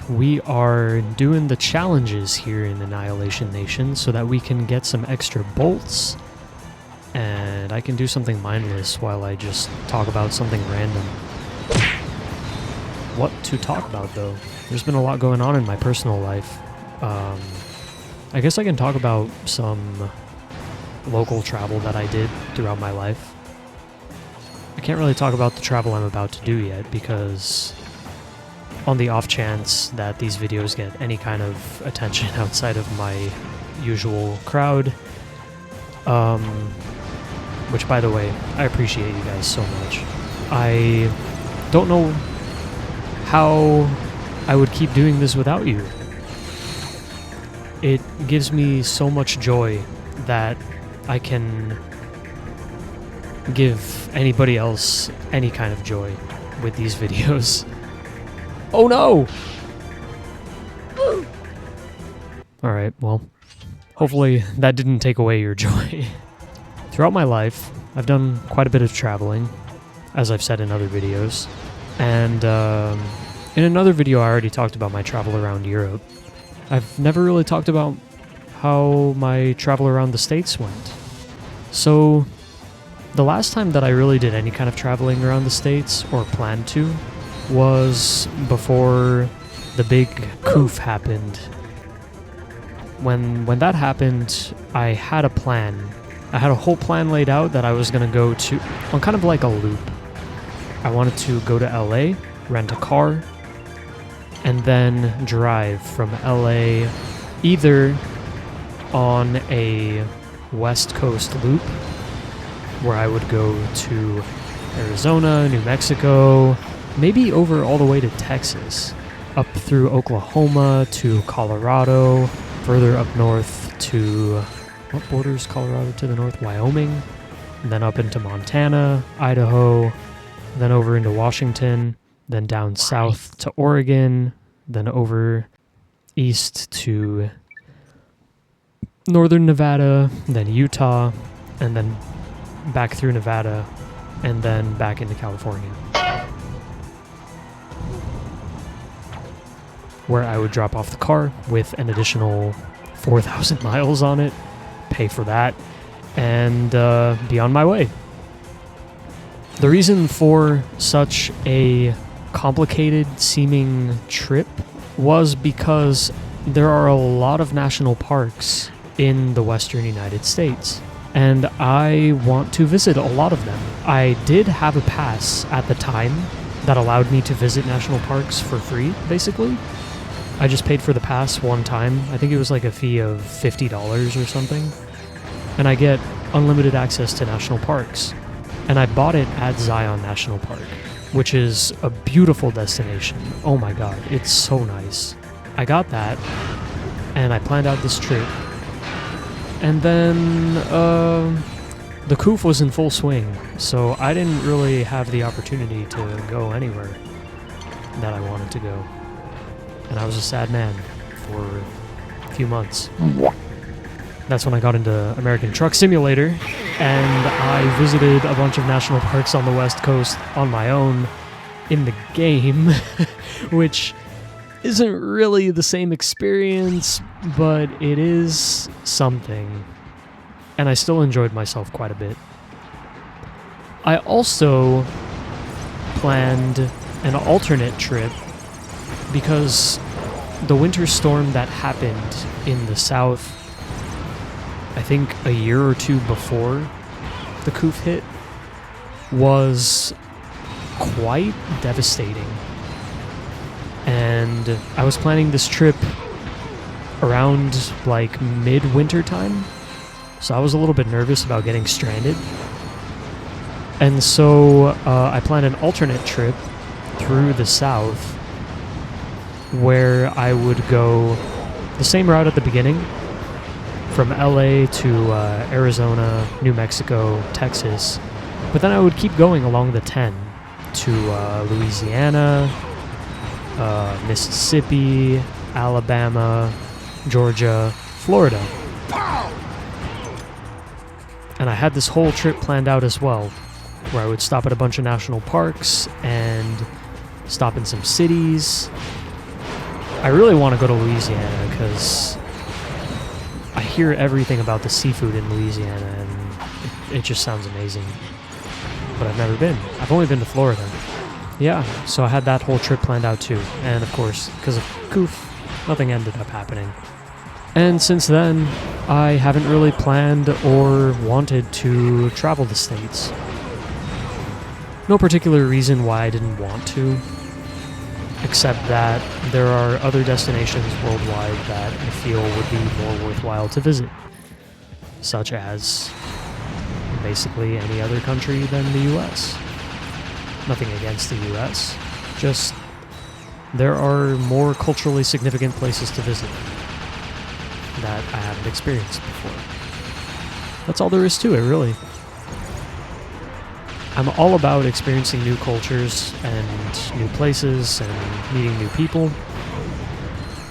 we are doing the challenges here in Annihilation Nation so that we can get some extra bolts, and I can do something mindless while I just talk about something random. What to talk about, though? There's been a lot going on in my personal life. I guess I can talk about some local travel that I did throughout my life. I can't really talk about the travel I'm about to do yet, because on the off chance that these videos get any kind of attention outside of my usual crowd, which, by the way, I appreciate you guys so much. I don't know how I would keep doing this without you. It gives me so much joy that I can give anybody else any kind of joy with these videos. Oh no! Alright, well, hopefully that didn't take away your joy. Throughout my life, I've done quite a bit of traveling, as I've said in other videos. And in another video I already talked about my travel around Europe. I've never really talked about how my travel around the States went. So, the last time that I really did any kind of traveling around the States, or planned to, was before the big coup happened. When that happened, I had a plan. I had a whole plan laid out that I was going to go to, on kind of like a loop. I wanted to go to LA, rent a car, and then drive from LA either on a West Coast loop, where I would go to Arizona, New Mexico, maybe over all the way to Texas, up through Oklahoma to Colorado, further up north to, what borders Colorado to the north? Wyoming, and then up into Montana, Idaho, then over into Washington, then down south to Oregon, then over east to northern Nevada, then Utah, and then back through Nevada, and then back into California, where I would drop off the car with an additional 4,000 miles on it, pay for that, and be on my way. The reason for such a complicated seeming trip was because there are a lot of national parks in the western United States, and I want to visit a lot of them. I did have a pass at the time that allowed me to visit national parks for free, basically. I just paid for the pass one time. I think it was like a fee of $50 or something. And I get unlimited access to national parks. And I bought it at Zion National Park, which is a beautiful destination. Oh my god, it's so nice. I got that, and I planned out this trip. And then, the coup was in full swing, so I didn't really have the opportunity to go anywhere that I wanted to go. And I was a sad man for a few months. That's when I got into American Truck Simulator, and I visited a bunch of national parks on the West Coast on my own in the game, which isn't really the same experience, but it is something. And I still enjoyed myself quite a bit. I also planned an alternate trip because the winter storm that happened in the south, I think a year or two before the coup hit, was quite devastating. And I was planning this trip around like mid-winter time, so I was a little bit nervous about getting stranded. And so I planned an alternate trip through the south, where I would go the same route at the beginning, from LA to Arizona, New Mexico, Texas, but then I would keep going along the 10 to Louisiana, Mississippi, Alabama, Georgia, Florida. And I had this whole trip planned out as well, where I would stop at a bunch of national parks and stop in some cities. I really want to go to Louisiana because I hear everything about the seafood in Louisiana, and it just sounds amazing. But I've never been. I've only been to Florida. Yeah, so I had that whole trip planned out too. And of course, because of Goof, nothing ended up happening. And since then, I haven't really planned or wanted to travel the States. No particular reason why I didn't want to, except that there are other destinations worldwide that I feel would be more worthwhile to visit, such as basically any other country than the US. Nothing against the US, just there are more culturally significant places to visit that I haven't experienced before. That's all there is to it, really. I'm all about experiencing new cultures and new places and meeting new people.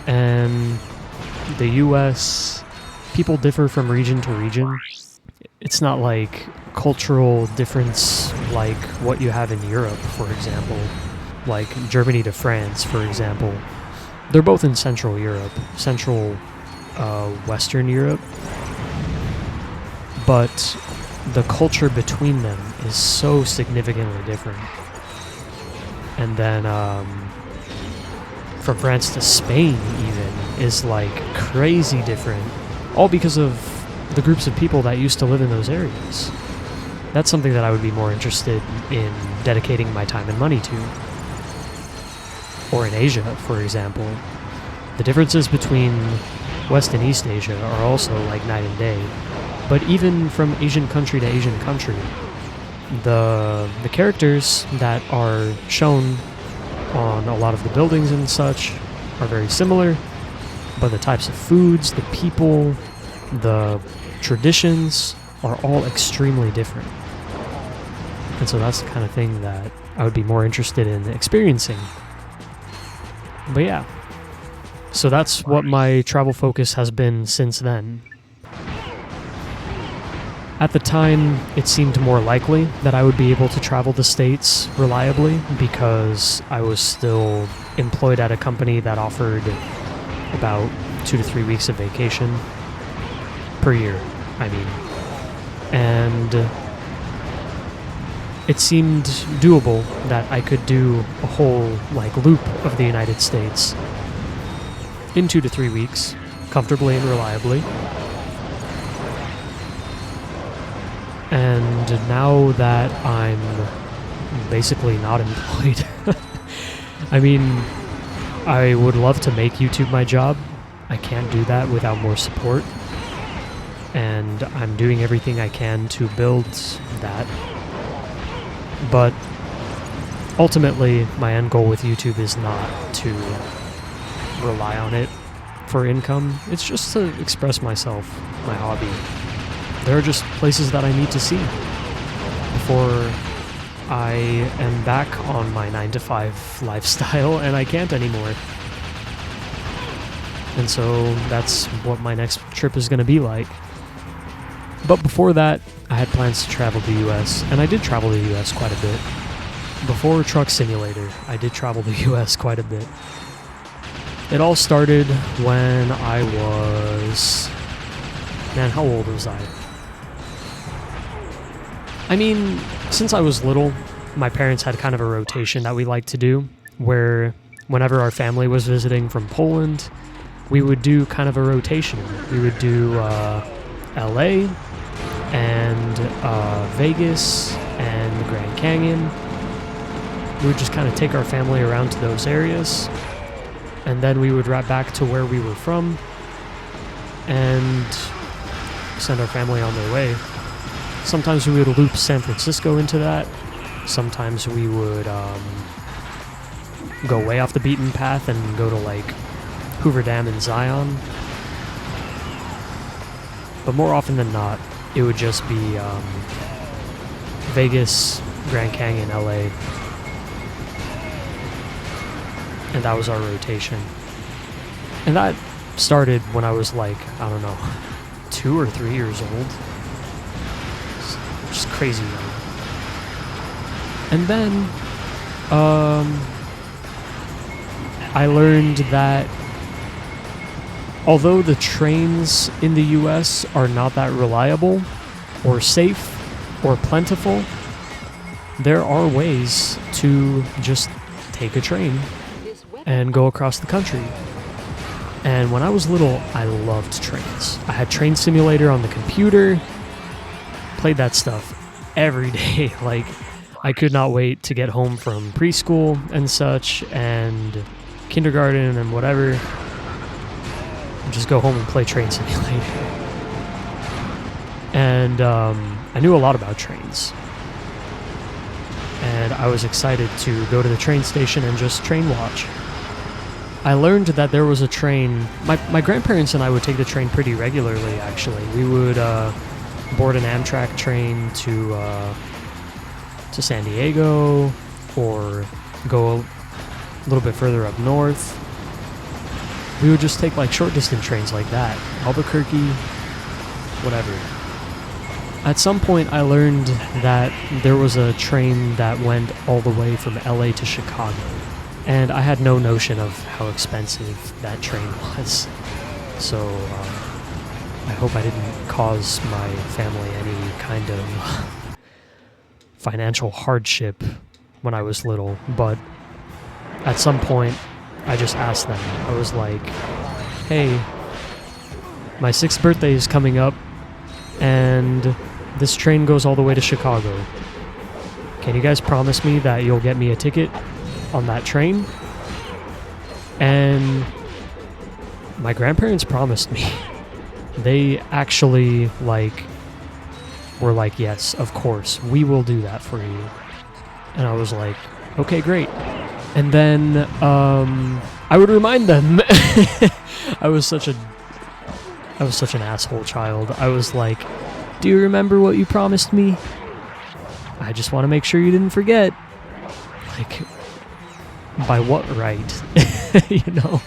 And the US, people differ from region to region. It's not like cultural difference like what you have in Europe, for example. Like Germany to France, for example. They're both in Central Europe, Western Europe. But the culture between them is so significantly different. And then from France to Spain even is like crazy different, all because of the groups of people that used to live in those areas. That's something that I would be more interested in dedicating my time and money to. Or in Asia, for example. The differences between West and East Asia are also like night and day. But even from Asian country to Asian country, the characters that are shown on a lot of the buildings and such are very similar, but the types of foods, the people, the traditions are all extremely different. And so that's the kind of thing that I would be more interested in experiencing. But yeah, so that's what my travel focus has been since then. At the time, it seemed more likely that I would be able to travel the States reliably because I was still employed at a company that offered about 2 to 3 weeks of vacation per year, I mean. And it seemed doable that I could do a whole loop of the United States in 2 to 3 weeks, comfortably and reliably. And now that I'm basically not employed, I mean, I would love to make YouTube my job. I can't do that without more support. And I'm doing everything I can to build that. But ultimately, my end goal with YouTube is not to rely on it for income. It's just to express myself, my hobby. There are just places that I need to see before I am back on my 9-to-5 lifestyle and I can't anymore. And so that's what my next trip is going to be like. But before that, I had plans to travel to the US, and I did travel to the US quite a bit. Before Truck Simulator, I did travel to the US quite a bit. It all started when I was... Man, how old was I? I mean, since I was little, my parents had kind of a rotation that we liked to do, where whenever our family was visiting from Poland, we would do kind of a rotation. We would do LA and Vegas and the Grand Canyon. We would just kind of take our family around to those areas, and then we would wrap back to where we were from and send our family on their way. Sometimes we would loop San Francisco into that. Sometimes we would go way off the beaten path and go to Hoover Dam and Zion. But more often than not, it would just be Vegas, Grand Canyon, LA. And that was our rotation. And that started when I was I don't know, 2 or 3 years old. Just crazy young. And then I learned that although the trains in the US are not that reliable or safe or plentiful, there are ways to just take a train and go across the country. And when I was little, I loved trains. I had Train Simulator on the computer, played that stuff every day. Like, I could not wait to get home from preschool and such, and kindergarten and whatever. Just go home and play Train Simulator. And I knew a lot about trains. And I was excited to go to the train station and just train watch. I learned that there was a train. My grandparents and I would take the train pretty regularly, actually. We would board an Amtrak train to San Diego, or go a little bit further up north. We would just take like short distance trains like that. Albuquerque, whatever. At some point I learned that there was a train that went all the way from LA to Chicago. And I had no notion of how expensive that train was. So I hope I didn't cause my family any kind of financial hardship when I was little. But at some point, I just asked them. I was like, hey, my 6th birthday is coming up, and this train goes all the way to Chicago. Can you guys promise me that you'll get me a ticket on that train? And my grandparents promised me. They actually were like, yes, of course, we will do that for you. And I was like, okay, great. And then I would remind them. I was such an asshole child. I was like, do you remember what you promised me? I just want to make sure you didn't forget. Like, by what right? You know?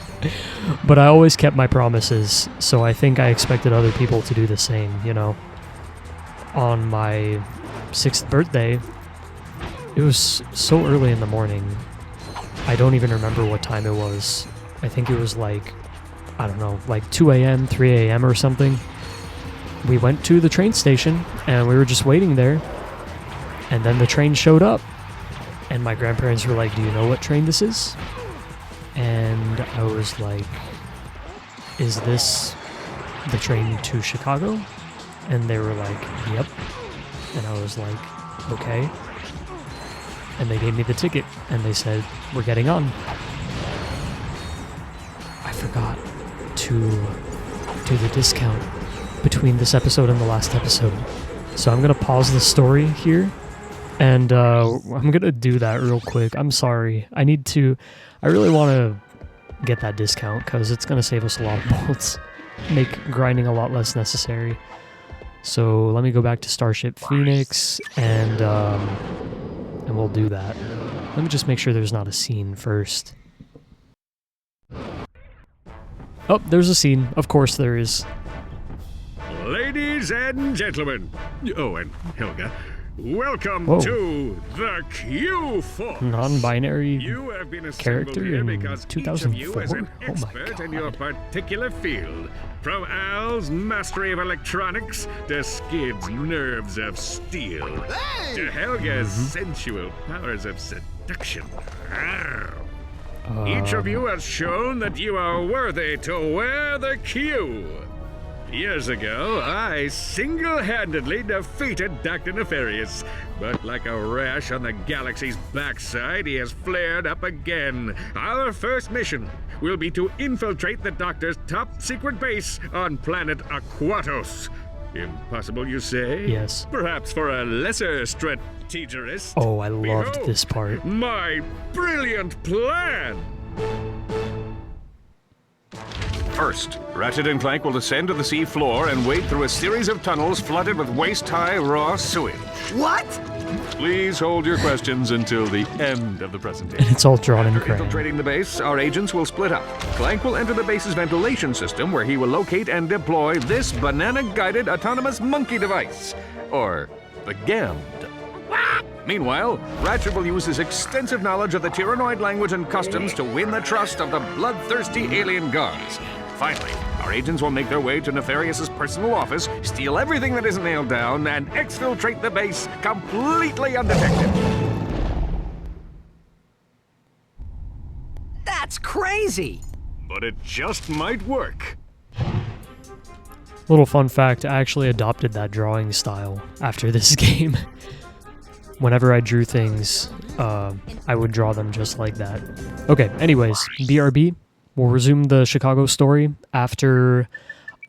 But I always kept my promises, so I think I expected other people to do the same, you know? On my 6th birthday, it was so early in the morning. I don't even remember what time it was. I think it was like, I don't know, like 2 a.m., 3 a.m. or something. We went to the train station, and we were just waiting there. And then the train showed up. And my grandparents were like, do you know what train this is? And I was like, is this the train to Chicago? And they were like, yep. And I was like, okay. And they gave me the ticket, and they said, we're getting on. I forgot to do the discount between this episode and the last episode. So I'm going to pause the story here, and I'm going to do that real quick. I'm sorry. I really want to get that discount, because it's going to save us a lot of bolts. Make grinding a lot less necessary. So let me go back to Starship Phoenix, and we'll do that. Let me just make sure there's not a scene first. Oh, there's a scene. Of course there is. Ladies and gentlemen, oh, and Helga, welcome to the Q-Force. Non-binary You have been character here in because 2004? each of you is an Oh my expert in your God. particular field. From Al's mastery of electronics to Skid's nerves of steel, to Helga's sensual powers of seduction. Each of you has shown that you are worthy to wear the Q. Years ago, I single-handedly defeated Dr. Nefarious, but like a rash on the galaxy's backside, he has flared up again. Our first mission will be to infiltrate the Doctor's top-secret base on planet Aquatos. Impossible, you say? Yes. Perhaps for a lesser strategist. Oh, I loved Behold, this part. my brilliant plan! First, Ratchet and Clank will descend to the sea floor and wade through a series of tunnels flooded with waist-high raw sewage. What? Please hold your questions until the end of the presentation. It's all drawn in After crayon. infiltrating the base, our agents will split up. Clank will enter the base's ventilation system, where he will locate and deploy this banana-guided autonomous monkey device, or the GAMD. Meanwhile, Ratchet will use his extensive knowledge of the Tyrannoid language and customs to win the trust of the bloodthirsty alien guards. Finally, our agents will make their way to Nefarious's personal office, steal everything that isn't nailed down, and exfiltrate the base completely undetected. That's crazy! But it just might work. Little fun fact, I actually adopted that drawing style after this game. Whenever I drew things, I would draw them just like that. Okay, anyways, BRB. We'll resume the Chicago story after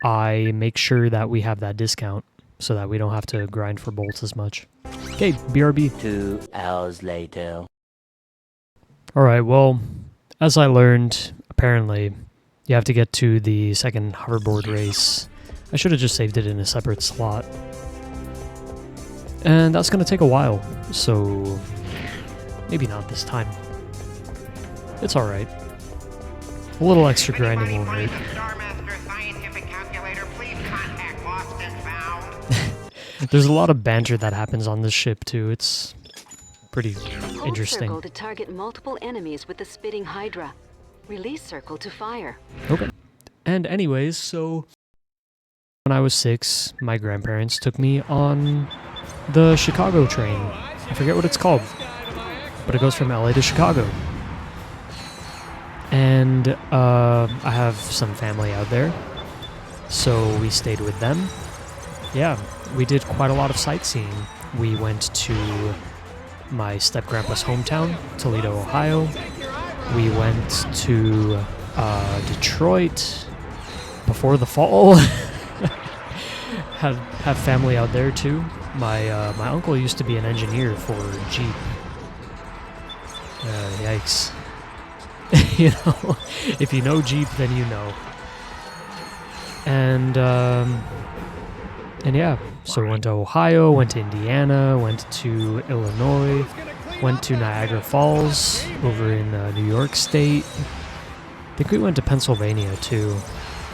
I make sure that we have that discount so that we don't have to grind for bolts as much. Okay, BRB. 2 hours later. Alright, well, as I learned, apparently, you have to get to the second hoverboard race. I should have just saved it in a separate slot. And that's going to take a while, so maybe not this time. It's alright. A little extra grinding won't hurt. There's a lot of banter that happens on this ship too. It's pretty interesting. Hold circle to target multiple enemies with the spitting hydra. Release circle to fire. Okay. And anyways, so when I was 6, my grandparents took me on the Chicago train. I forget what it's called, but it goes from LA to Chicago. And I have some family out there, so we stayed with them. Yeah, we did quite a lot of sightseeing. We went to my step-grandpa's hometown, Toledo, Ohio. We went to Detroit before the fall. have family out there too. My uncle used to be an engineer for Jeep. Yikes. You know, if you know Jeep, then you know. And yeah, so went to Ohio, went to Indiana, went to Illinois, went to Niagara Falls over in New York State. I think we went to Pennsylvania too.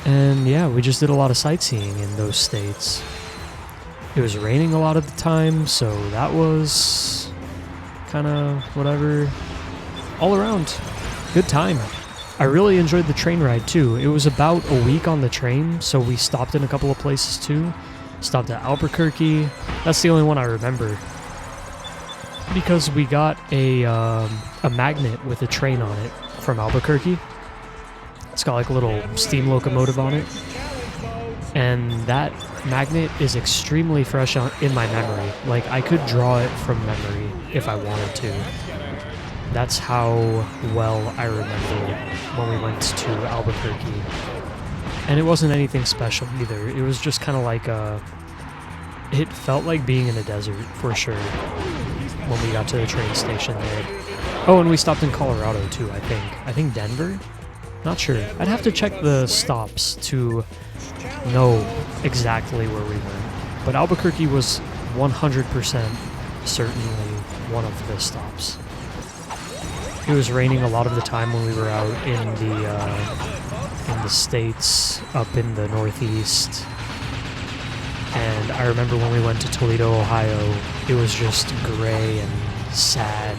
And yeah, we just did a lot of sightseeing in those states. It was raining a lot of the time, so that was kind of whatever. All around, good time. I really enjoyed the train ride too. It was about a week on the train, so we stopped in a couple of places too. Stopped at Albuquerque. That's the only one I remember. Because we got a magnet with a train on it from Albuquerque. It's got like a little steam locomotive on it. And that magnet is extremely fresh in my memory. Like, I could draw it from memory if I wanted to. That's how well I remember when we went to Albuquerque. And it wasn't anything special either. It was just kind of like it felt like being in a desert for sure when we got to the train station there. Oh, and we stopped in Colorado too, I think. I think Denver? Not sure. I'd have to check the stops to know exactly where we went. But Albuquerque was 100% certainly one of the stops. It was raining a lot of the time when we were out in the States, up in the Northeast. And I remember when we went to Toledo, Ohio, it was just gray and sad.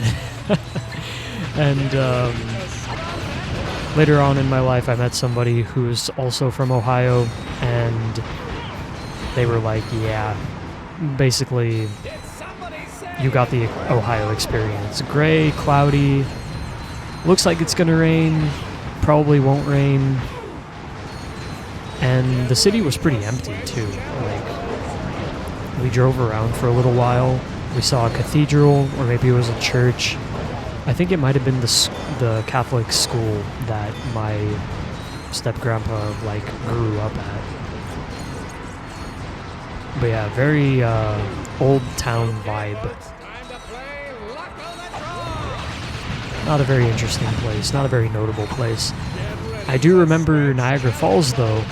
And later on in my life, I met somebody who's also from Ohio, and they were like, yeah, basically, you got the Ohio experience. Gray, cloudy, looks like it's gonna rain, probably won't rain. And the city was pretty empty too. Like, we drove around for a little while. We saw a cathedral, or maybe it was a church. I think it might have been the Catholic school that my step-grandpa, like, grew up at. But yeah, very old town vibe. Not a very interesting place, not a very notable place. I do remember Niagara Falls though.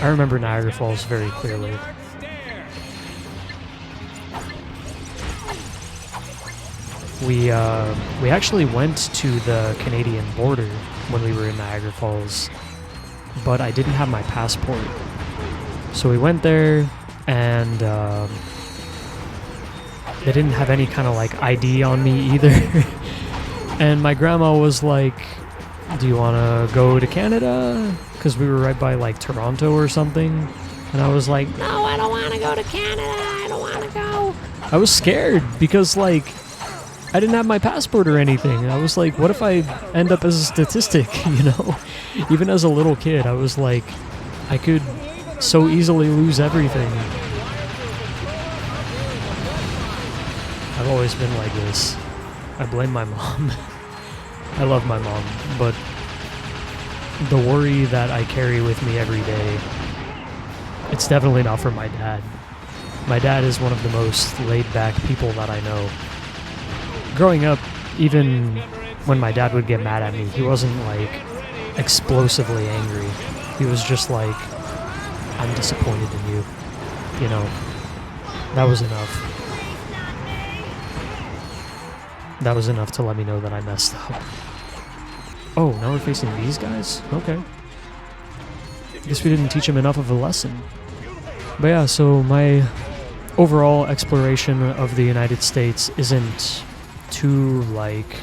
I remember Niagara Falls very clearly. We actually went to the Canadian border when we were in Niagara Falls, but I didn't have my passport. So we went there, and they didn't have any kind of like ID on me either. And my grandma was like, do you want to go to Canada? Because we were right by, like, Toronto or something. And I was like, no, I don't want to go to Canada. I don't want to go. I was scared because, like, I didn't have my passport or anything. I was like, what if I end up as a statistic, you know? Even as a little kid, I was like, I could so easily lose everything. I've always been like this. I blame my mom. I love my mom, but the worry that I carry with me every day, it's definitely not for my dad. My dad is one of the most laid-back people that I know. Growing up, even when my dad would get mad at me, he wasn't, like, explosively angry. He was just like, I'm disappointed in you. You know, that was enough. That was enough to let me know that I messed up. Oh, now we're facing these guys? Okay. Guess we didn't teach him enough of a lesson. But yeah, so my overall exploration of the United States isn't too, like,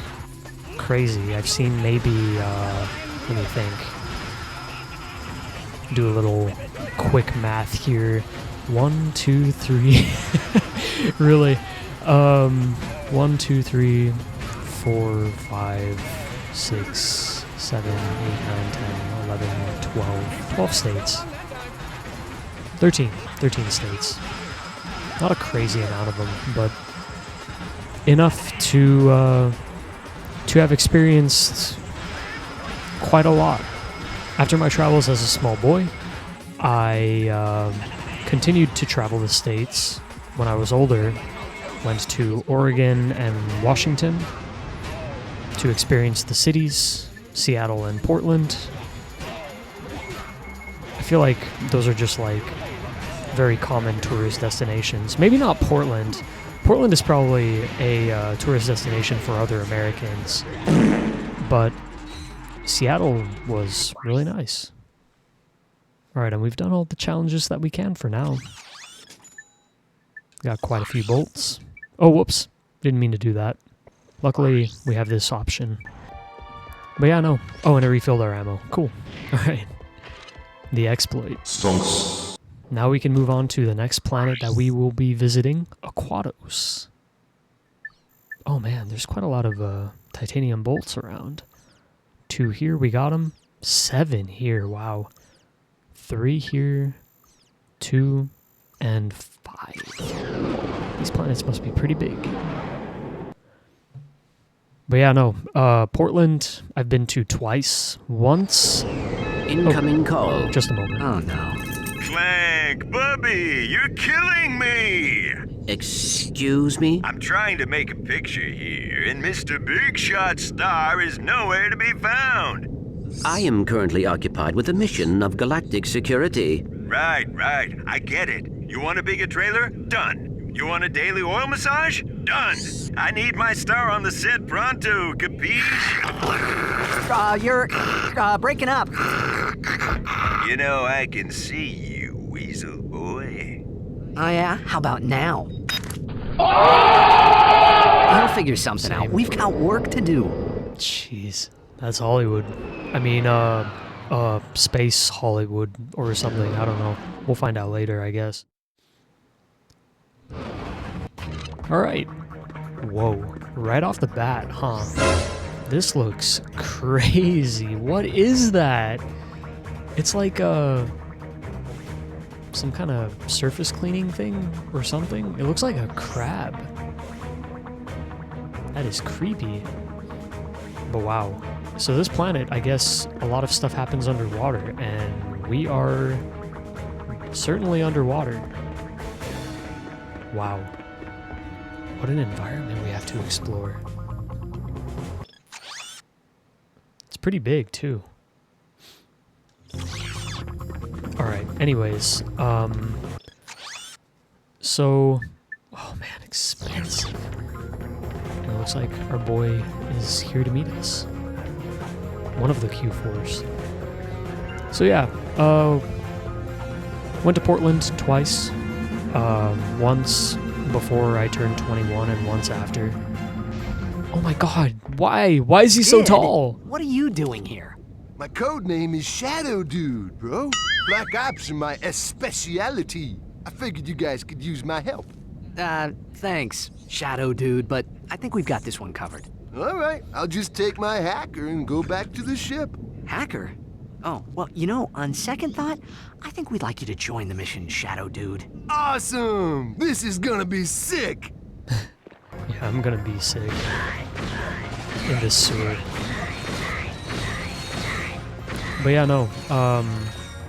crazy. I've seen maybe, let me think. Do a little quick math here. 1, 2, 3. Really? 1, 2, 3, 4, 5, 6, 7, 8, 9, 10, 11, 12. 12 states. 13 states. Not a crazy amount of them, but enough to have experienced quite a lot. After my travels as a small boy, I continued to travel the states. When I was older, went to Oregon and Washington to experience the cities, Seattle and Portland. I feel like those are just like very common tourist destinations. Maybe not Portland. Portland is probably a tourist destination for other Americans, but Seattle was really nice. Alright, and we've done all the challenges that we can for now. Got quite a few bolts. Oh, whoops. Didn't mean to do that. Luckily, we have this option. But yeah, no. Oh, and it refilled our ammo. Cool. Alright. The exploit. Stonks. Now we can move on to the next planet that we will be visiting, Aquatos. Oh man, there's quite a lot of titanium bolts around. 2 here, we got them. 7 here, wow. 3 here, 2, and 5. These planets must be pretty big. But yeah, no, Portland, I've been to twice. Once... Incoming call. Just a moment. Oh no. Clank, Bubby, you're killing me! Excuse me? I'm trying to make a picture here, and Mr. Big Shot Star is nowhere to be found. I am currently occupied with a mission of galactic security. Right, I get it. You want a bigger trailer? Done. You want a daily oil massage? Done. I need my star on the set pronto, capiche? You're breaking up. You know, I can see you, weasel boy. Oh yeah? How about now? I'll figure something out. We've got work to do. Jeez, that's Hollywood. I mean, space Hollywood or something. I don't know. We'll find out later, I guess. Alright. Whoa. Right off the bat, huh? This looks crazy. What is that? It's like, some kind of surface cleaning thing or something. It looks like a crab. That is creepy. But wow. So this planet, I guess a lot of stuff happens underwater, and we are certainly underwater. Wow. What an environment we have to explore. It's pretty big, too. Alright, anyways, so, oh man, expensive. And it looks like our boy is here to meet us. One of the Q4s. So yeah, went to Portland twice. Once before I turned 21 and once after. Oh my god, why? Why is he so Kid, tall? What are you doing here? My code name is Shadow Dude, bro. Black ops are my specialty. I figured you guys could use my help. Thanks, Shadow Dude, but I think we've got this one covered. All right, I'll just take my hacker and go back to the ship. Hacker? Oh, well, you know, on second thought, I think we'd like you to join the mission, Shadow Dude. Awesome! This is gonna be sick! Yeah, I'm gonna be sick in this sewer. But yeah, no.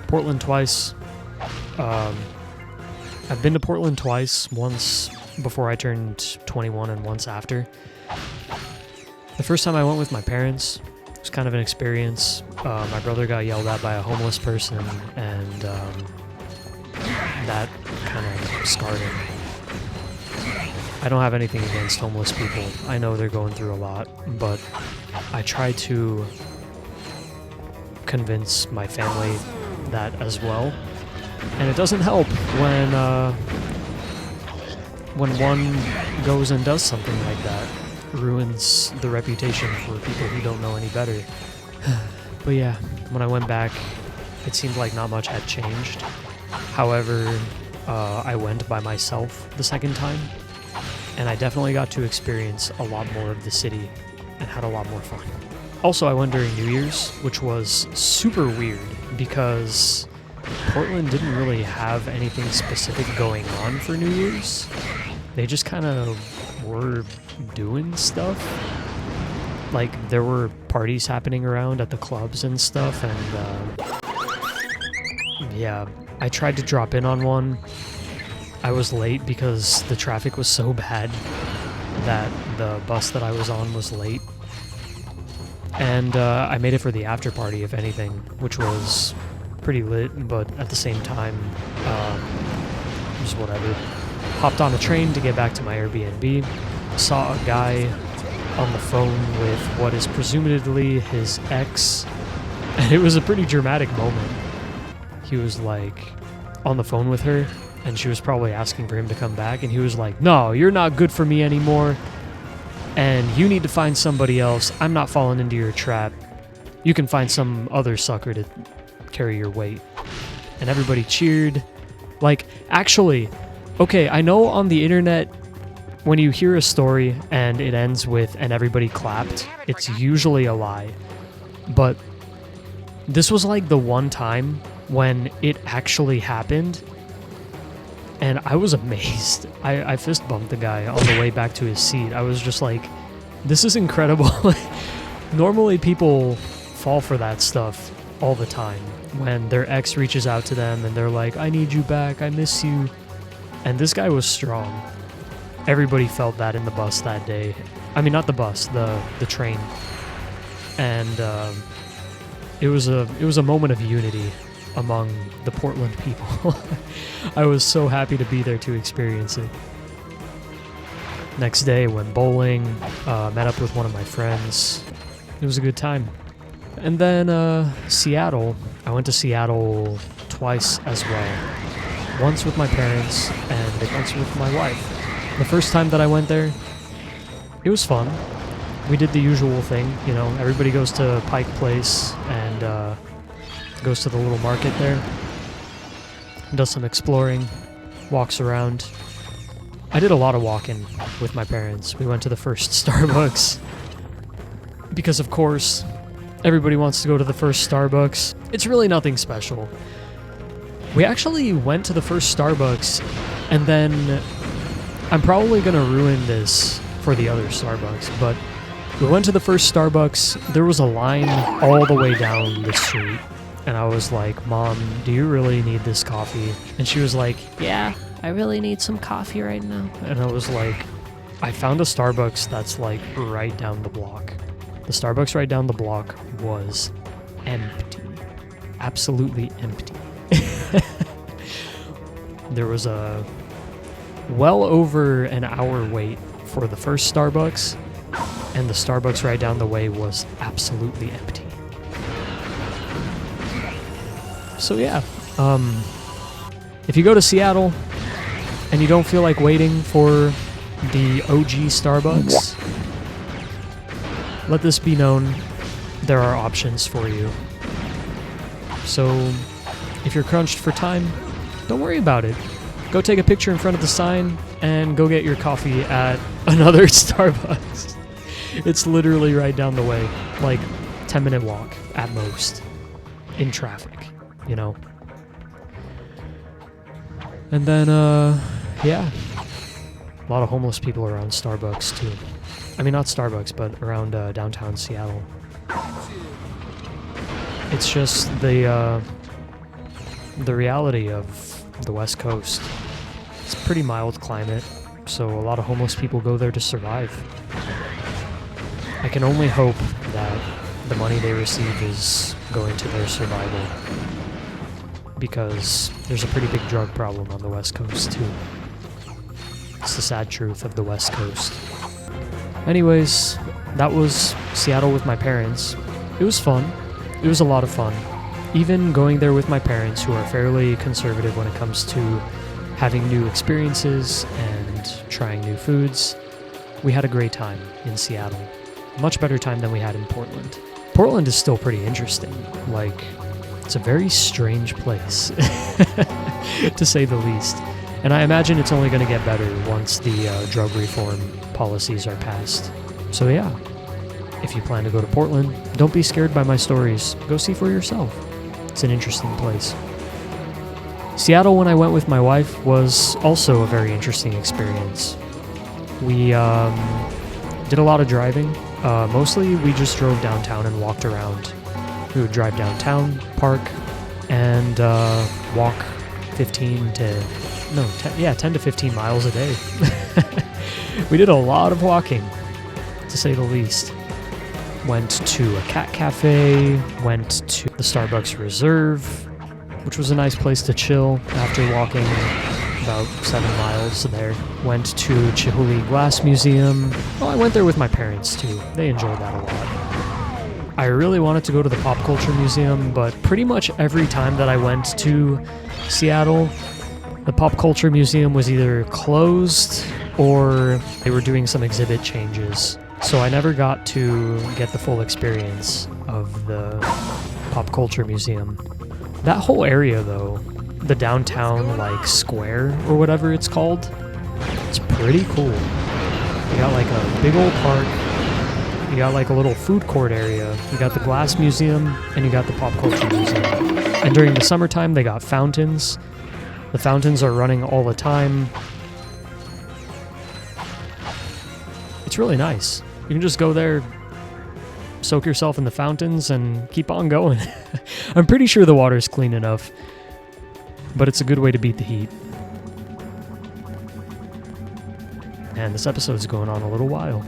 Portland twice. I've been to Portland twice. Once before I turned 21 and once after. The first time I went with my parents, it was kind of an experience. My brother got yelled at by a homeless person, and that kind of scarred him. I don't have anything against homeless people. I know they're going through a lot, but I try to convince my family that as well. And it doesn't help when one goes and does something like that. Ruins the reputation for people who don't know any better. But yeah, when I went back, it seemed like not much had changed. However, I went by myself the second time, and I definitely got to experience a lot more of the city and had a lot more fun. Also, I went during New Year's, which was super weird because Portland didn't really have anything specific going on for New Year's. They just kind of were doing stuff. Like, there were parties happening around at the clubs and stuff, and yeah, I tried to drop in on one. I was late because the traffic was so bad that the bus that I was on was late. And I made it for the after party, if anything, which was pretty lit, but at the same time, just whatever. Hopped on a train to get back to my Airbnb, saw a guy on the phone with what is presumably his ex, and it was a pretty dramatic moment. He was like on the phone with her, and she was probably asking for him to come back, and he was like, "No, you're not good for me anymore, and you need to find somebody else. I'm not falling into your trap. You can find some other sucker to carry your weight." And everybody cheered. Like, actually, okay, I know on the internet, when you hear a story and it ends with "and everybody clapped," it's usually a lie. But this was like the one time when it actually happened, and I was amazed. I fist bumped the guy on the way back to his seat. I was just like, this is incredible. Normally people fall for that stuff all the time. When their ex reaches out to them and they're like, "I need you back, I miss you." And this guy was strong. Everybody felt that in the bus that day. I mean, not the bus, the train. And it was a moment of unity among the Portland people. I was so happy to be there to experience it. Next day, went bowling, met up with one of my friends. It was a good time. And then Seattle. I went to Seattle twice as well. Once with my parents and once with my wife. The first time that I went there, it was fun. We did the usual thing, you know, everybody goes to Pike Place and goes to the little market there, does some exploring, walks around. I did a lot of walking with my parents. We went to the first Starbucks because, of course, everybody wants to go to the first Starbucks. It's really nothing special. We actually went to the first Starbucks, and then I'm probably gonna ruin this for the other Starbucks, but we went to the first Starbucks. There was a line all the way down the street, and I was like, "Mom, do you really need this coffee?" And she was like, "Yeah, I really need some coffee right now." And I was like, I found a Starbucks that's like right down the block. The Starbucks right down the block was empty. Absolutely empty. There was a well over an hour wait for the first Starbucks, and the Starbucks right down the way was absolutely empty. So yeah, if you go to Seattle and you don't feel like waiting for the OG Starbucks, let this be known, there are options for you. So, if you're crunched for time, don't worry about it. Go take a picture in front of the sign and go get your coffee at another Starbucks. It's literally right down the way, like 10-minute walk at most, in traffic, you know. And then, yeah, a lot of homeless people around Starbucks too. I mean, not Starbucks, but around downtown Seattle. It's just the reality of the West Coast. It's a pretty mild climate, so a lot of homeless people go there to survive. I can only hope that the money they receive is going to their survival, because there's a pretty big drug problem on the West Coast too. It's the sad truth of the West Coast. Anyways, that was Seattle with my parents. It was fun. It was a lot of fun. Even going there with my parents, who are fairly conservative when it comes to having new experiences and trying new foods, we had a great time in Seattle. Much better time than we had in Portland. Portland is still pretty interesting. Like, it's a very strange place, to say the least. And I imagine it's only going to get better once the drug reform policies are passed. So yeah, if you plan to go to Portland, don't be scared by my stories. Go see for yourself. It's an interesting place. Seattle, when I went with my wife, was also a very interesting experience. We did a lot of driving. Mostly we just drove downtown and walked around. We would drive downtown, park, and walk 10 to 15 miles a day. We did a lot of walking, to say the least. Went to a cat cafe, went to the Starbucks Reserve, which was a nice place to chill after walking about 7 miles there. Went to Chihuly Glass Museum. Oh, I went there with my parents too. They enjoyed that a lot. I really wanted to go to the Pop Culture Museum, but pretty much every time that I went to Seattle, the Pop Culture Museum was either closed or they were doing some exhibit changes. So I never got to get the full experience of the Pop Culture Museum. That whole area though, the downtown like square or whatever it's called, it's pretty cool. You got like a big old park, you got like a little food court area, you got the Glass Museum, and you got the Pop Culture Museum. And during the summertime they got fountains. The fountains are running all the time. It's really nice. You can just go there, soak yourself in the fountains, and keep on going. I'm pretty sure the water's clean enough, but it's a good way to beat the heat. And this episode's going on a little while.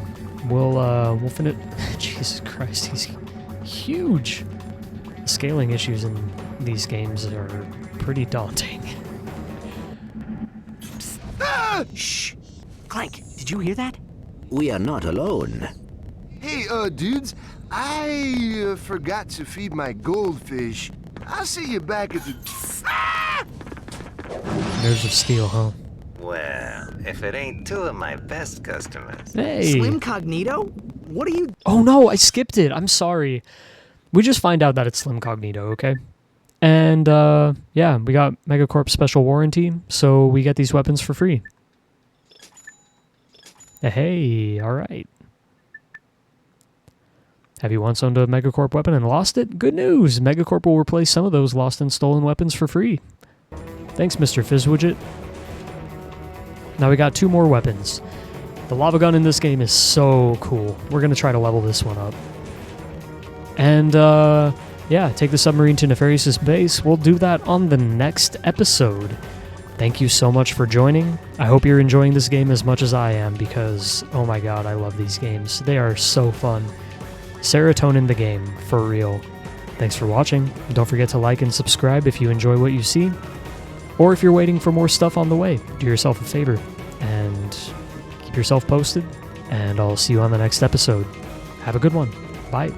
We'll finish. Jesus Christ, he's huge. The scaling issues in these games are pretty daunting. Shh! Clank, did you hear that? We are not alone. Hey, dudes, I forgot to feed my goldfish. I'll see you back at the... Nerves of steel, huh? Well, if it ain't two of my best customers. Hey! Slim Cognito? What are you... Oh no, I skipped it. I'm sorry. We just find out that it's Slim Cognito, okay? And, yeah, we got Megacorp special warranty, so we get these weapons for free. Hey, alright. Have you once owned a Megacorp weapon and lost it? Good news! Megacorp will replace some of those lost and stolen weapons for free. Thanks, Mr. Fizzwidget. Now we got 2 more weapons. The lava gun in this game is so cool. We're going to try to level this one up. And, yeah, take the submarine to Nefarious's base. We'll do that on the next episode. Thank you so much for joining. I hope you're enjoying this game as much as I am, because, oh my god, I love these games. They are so fun. Serotonin the game, for real. Thanks for watching. Don't forget to like and subscribe if you enjoy what you see. Or if you're waiting for more stuff on the way, do yourself a favor and keep yourself posted. And I'll see you on the next episode. Have a good one. Bye.